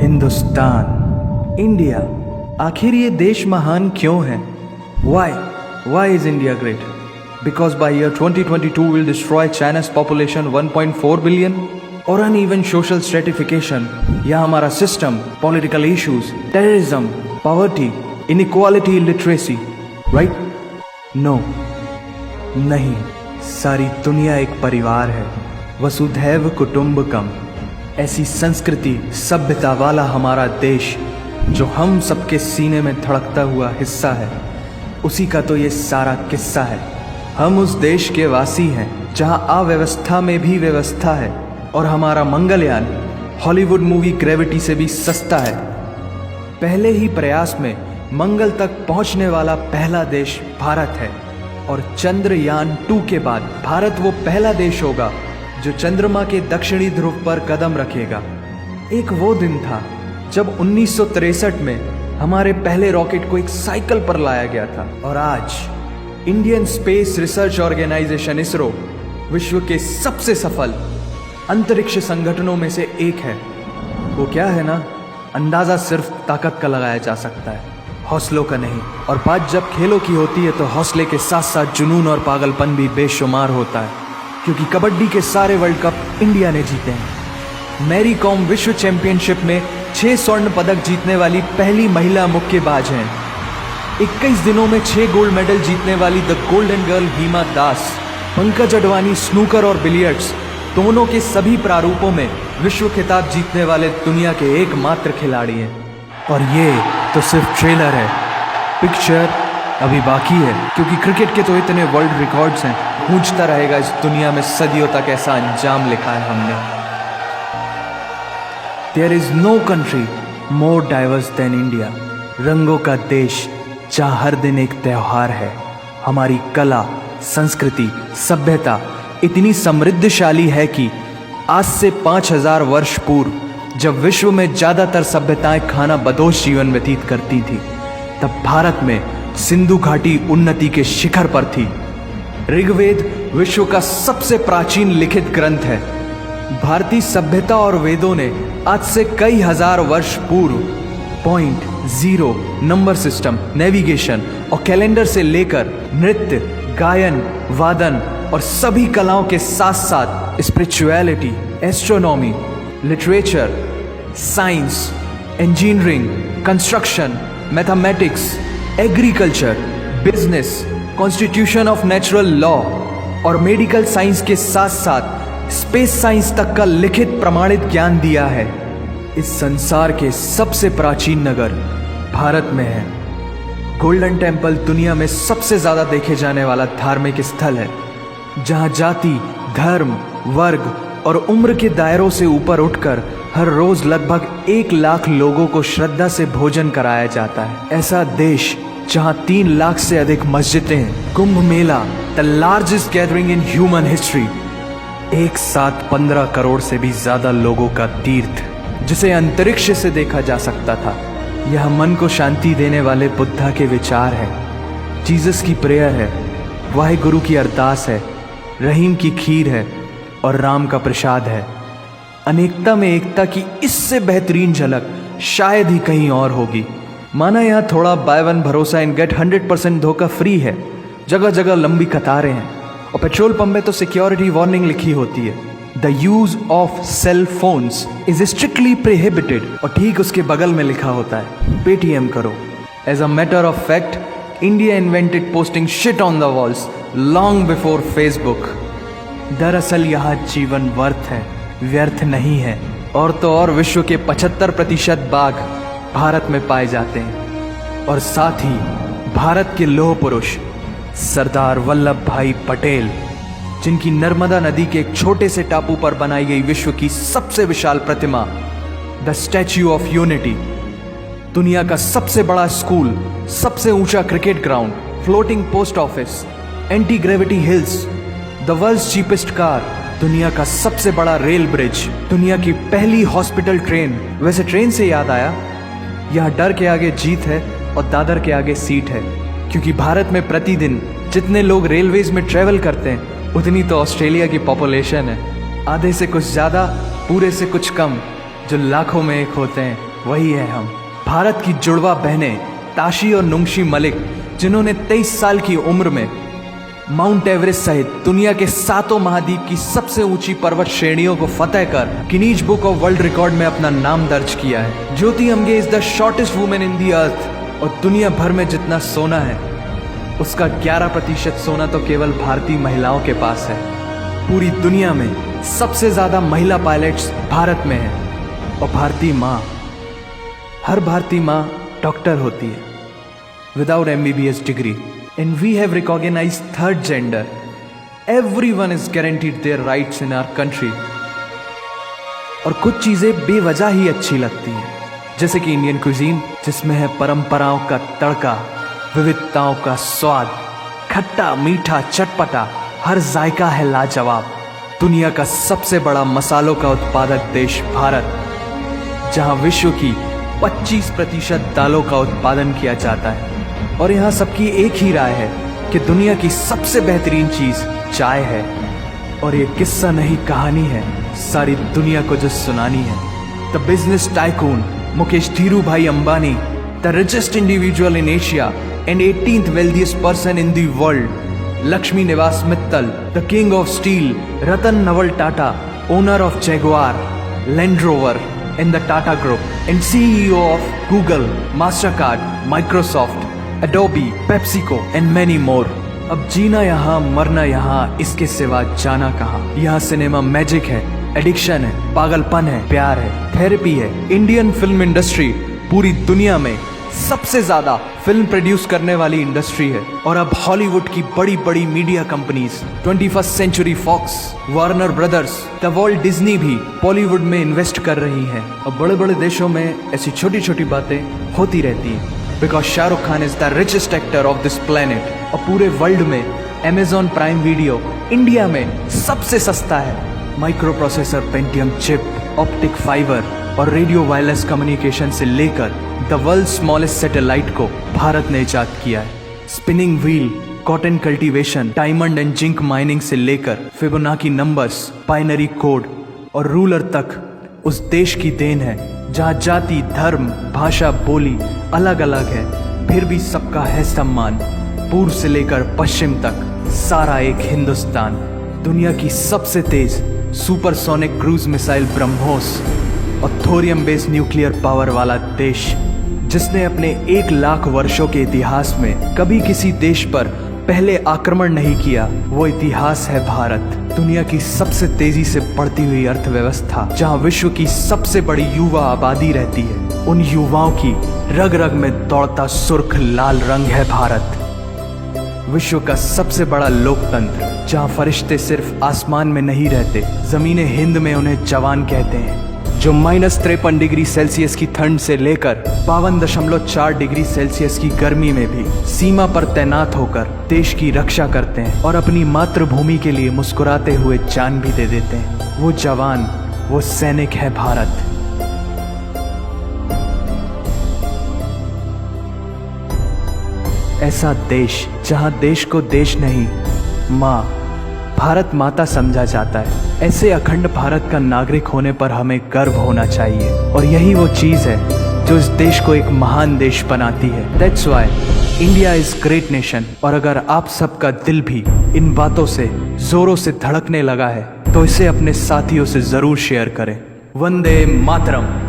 Hindustan, India, आखिर ये देश महान क्यों है? Why is India great? Because by year 2022 we'll destroy China's population 1.4 billion? और uneven social stratification या हमारा system, political issues, terrorism, poverty, inequality, illiteracy, right? No, नहीं, सारी दुनिया एक परिवार है, वसुधैव कुटुंबकम। ऐसी संस्कृति सभ्यता वाला हमारा देश जो हम सबके सीने में धड़कता हुआ हिस्सा है, उसी का तो ये सारा किस्सा है। हम उस देश के वासी हैं जहां अव्यवस्था में भी व्यवस्था है, और हमारा मंगलयान हॉलीवुड मूवी ग्रेविटी से भी सस्ता है। पहले ही प्रयास में मंगल तक पहुंचने वाला पहला देश भारत है, और चंद्रयान 2 के बाद भारत वो पहला देश होगा जो चंद्रमा के दक्षिणी ध्रुव पर कदम रखेगा। एक वो दिन था जब 1963 में हमारे पहले रॉकेट को एक साइकिल पर लाया गया था, और आज Indian space research organisation ISRO विश्व के सबसे सफल अंतरिक्ष संगठनों में से एक है। वो क्या है ना, अंदाजा सिर्फ ताकत का लगाया जा सकता है, हौसलों का नहीं। और बात जब खेलों की होती है तो हौसले के साथ साथ जुनून और पागलपन भी बेशुमार होता है, क्योंकि कबड्डी के सारे वर्ल्ड कप इंडिया ने जीते हैं। मैरी कॉम विश्व चैंपियनशिप में 6 स्वर्ण पदक जीतने वाली पहली महिला मुक्केबाज हैं। 21 दिनों में 6 गोल्ड मेडल जीतने वाली the golden girl Hima Das. Pankaj Advani snooker और बिलियर्ड्स दोनों के सभी प्रारूपों में विश्व खिताब जीतने वाले दुनिया के एकमात्र खिलाड़ी हैं। और ये तो सिर्फ ट्रेलर है, पिक्चर अभी बाकी है, क्योंकि क्रिकेट के तो इतने वर्ल्ड रिकॉर्ड्स हैं। गूंजता रहेगा इस दुनिया में सदियों तक ऐसा अंजाम लिखा है हमने। There is no country more diverse than India. रंगों का देश जहाँ हर दिन एक त्योहार है। हमारी कला, संस्कृति, सभ्यता इतनी समृद्धशाली है कि आज से 5000 वर्ष पूर्व जब विश्व में ज्यादातर सभ्यताएं खाना बदोश जीवन व्यतीत करती थी, तब भारत में सिंधु घाटी उन्नति के शिखर पर थी। ऋग्वेद विश्व का सबसे प्राचीन लिखित ग्रंथ है। भारतीय सभ्यता और वेदों ने आज से कई हजार वर्ष पूर्व point, zero, number system, navigation और कैलेंडर से लेकर नृत्य, गायन, वादन और सभी कलाओं के साथ साथ spirituality, astronomy, literature, science, engineering, construction, mathematics, agriculture, business, constitution of natural law और मेडिकल साइंस के साथ साथ स्पेस साइंस तक का लिखित प्रमाणित ज्ञान दिया है। इस संसार के सबसे प्राचीन नगर भारत में है। गोल्डन टेम्पल दुनिया में सबसे ज्यादा देखे जाने वाला धार्मिक स्थल है, जहां जाति, धर्म, वर्ग और उम्र के दायरों से ऊपर उठकर हर रोज लगभग 1 लाख लोगों को श्रद्धा से भोजन कराया जाता है। ऐसा देश जहां 3 लाख से अधिक मस्जिदें, Kumbh Mela, the largest gathering in human history, एक साथ 15 करोड़ से भी ज्यादा लोगों का तीर्थ, जिसे अंतरिक्ष से देखा जा सकता था। यह मन को शांति देने वाले बुद्धा के विचार है, जीसस की प्रेयर है, वाहिगुरु की अरदास है, रहीम की खीर है और राम का प्रसाद है। अनेकता में एकता की इससे बेहतरीन झलक शायद ही कहीं और होगी। माना यहाँ थोड़ा बाय वन भरोसा एंड गेट 100% धोखा फ्री है, जगह जगह लंबी कतारें हैं, और पेट्रोल पंप में तो सिक्योरिटी वार्निंग लिखी होती है, the use of cell phones is strictly prohibited, और ठीक उसके बगल में लिखा होता है पेटीएम करो। As a matter of fact, India invented posting shit on the walls long before Facebook. दरअसल यहाँ जीवन वर्थ है, व्यर्थ नहीं है। और तो और विश्व के 75% बाघ भारत में पाए जाते हैं, और साथ ही भारत के लौह पुरुष सरदार वल्लभ भाई पटेल, जिनकी नर्मदा नदी के एक छोटे से टापू पर बनाई गई विश्व की सबसे विशाल प्रतिमा द स्टैच्यू ऑफ यूनिटी, दुनिया का सबसे बड़ा स्कूल, सबसे ऊंचा cricket ground, floating post office, anti gravity hills, the world's cheapest car, दुनिया का सबसे बड़ा रेल ब्रिज, दुनिया की पहली हॉस्पिटल ट्रेन। वैसे ट्रेन से याद आया, यह डर के आगे जीत है और दादर के आगे सीट है, क्योंकि भारत में प्रतिदिन जितने लोग रेलवेज में ट्रेवल करते हैं उतनी तो ऑस्ट्रेलिया की पॉपुलेशन है। आधे से कुछ ज़्यादा, पूरे से कुछ कम, जो लाखों में एक होते हैं। वही है हम, भारत की जुड़वा बहनें ताशी और नुंगशी मलिक, जिन्होंने 23 साल की उम्र में माउंट एवरेस्ट सहित दुनिया के 7 महाद्वीप की सबसे ऊंची पर्वत श्रेणियों को फतेह कर Guinness book of world record में अपना नाम दर्ज किया है। Jyoti Amge is the shortest women in the earth, और दुनिया भर में जितना सोना है उसका 11% सोना तो केवल भारतीय महिलाओं के पास है। पूरी दुनिया में सबसे ज्यादा महिला पायलट्स भारत में हैं, और भारतीय माँ, हर भारतीय माँ डॉक्टर होती है without MBBS degree. And we have recognized third gender. Everyone is guaranteed their rights in our country. और कुछ चीजें बेवजह ही अच्छी लगती हैं, जैसे कि इंडियन क्विजीन, जिसमें है परंपराओं का तड़का, विविधताओं का स्वाद, खट्टा मीठा चटपटा, हर जायका है लाजवाब। दुनिया का सबसे बड़ा मसालों का उत्पादक देश भारत, जहां विश्व की 25% दालों का उत्पादन किया जाता है, और यहाँ सबकी एक ही राय है कि दुनिया की सबसे बेहतरीन चीज चाय है। और ये किस्सा नहीं, कहानी है सारी दुनिया को जो सुनानी है। The business tycoon Mukesh Dhirubhai Ambani, the richest individual in Asia and 18th wealthiest person in the world, Lakshmi Niwas Mittal, the king of steel Ratan Naval Tata, owner of Jaguar, Land Rover and the Tata group, and CEO of Google, Mastercard, Microsoft, Adobe, PepsiCo and many more। अब जीना यहाँ, मरना यहाँ, इसके सिवा जाना कहाँ। यहाँ cinema magic है, एडिक्शन है, पागलपन है, प्यार है, थेरेपी है। इंडियन फिल्म इंडस्ट्री पूरी दुनिया में सबसे ज्यादा फिल्म प्रोड्यूस करने वाली इंडस्ट्री है। और अब हॉलीवुड की बड़ी बड़ी media companies, 21st century Fox, Warner Brothers, the world Disney भी बॉलीवुड में इन्वेस्ट कर रही हैं। और बड़े बड़े देशों में ऐसी छोटी छोटी बातें होती रहती हैं, because Shahrukh Khan is the richest actor of this planet. और पूरे वर्ल्ड में Amazon प्राइम वीडियो इंडिया में सबसे सस्ता है। Micro processor, Pentium chip, optic fibre और रेडियो वायरलेस कम्युनिकेशन से लेकर द वर्ल्ड स्मॉलेस्ट सैटेलाइट को भारत ने इजाद किया है। Spinning wheel, cotton cultivation, diamond and zinc mining से लेकर फिबोनाची नंबर्स, बाइनरी कोड और रूलर तक उस देश की देन है, जहाँ जाति, धर्म, भाषा, बोली अलग अलग है, फिर भी सबका है सम्मान। पूर्व से लेकर पश्चिम तक सारा एक हिंदुस्तान। दुनिया की सबसे तेज सुपरसोनिक क्रूज मिसाइल ब्रह्मोस और थोरियम बेस्ड न्यूक्लियर पावर वाला देश, जिसने अपने 1 लाख वर्षों के इतिहास में कभी किसी देश पर पहले आक्रमण नहीं किया, वो इतिहास है भारत। दुनिया की सबसे तेजी से बढ़ती हुई अर्थव्यवस्था, जहां विश्व की सबसे बड़ी युवा आबादी रहती है, उन युवाओं की रग रग में दौड़ता सुर्ख लाल रंग है भारत। विश्व का सबसे बड़ा लोकतंत्र, जहां फरिश्ते सिर्फ आसमान में नहीं रहते, जमीने हिंद में उन्हें जवान कहते हैं, जो -53 डिग्री सेल्सियस की ठंड से लेकर 52.4 डिग्री सेल्सियस की गर्मी में भी सीमा पर तैनात होकर देश की रक्षा करते हैं और अपनी मातृभूमि के लिए मुस्कुराते हुए जान भी दे देते हैं। वो जवान, वो सैनिक है भारत। ऐसा देश जहां देश को देश नहीं, माँ, भारत माता समझा जाता है। ऐसे अखंड भारत का नागरिक होने पर हमें गर्व होना चाहिए, और यही वो चीज है जो इस देश को एक महान देश बनाती है। That's why India is great nation. और अगर आप सबका दिल भी इन बातों से जोरों से धड़कने लगा है, तो इसे अपने साथियों से जरूर शेयर करें। वंदे मातरम।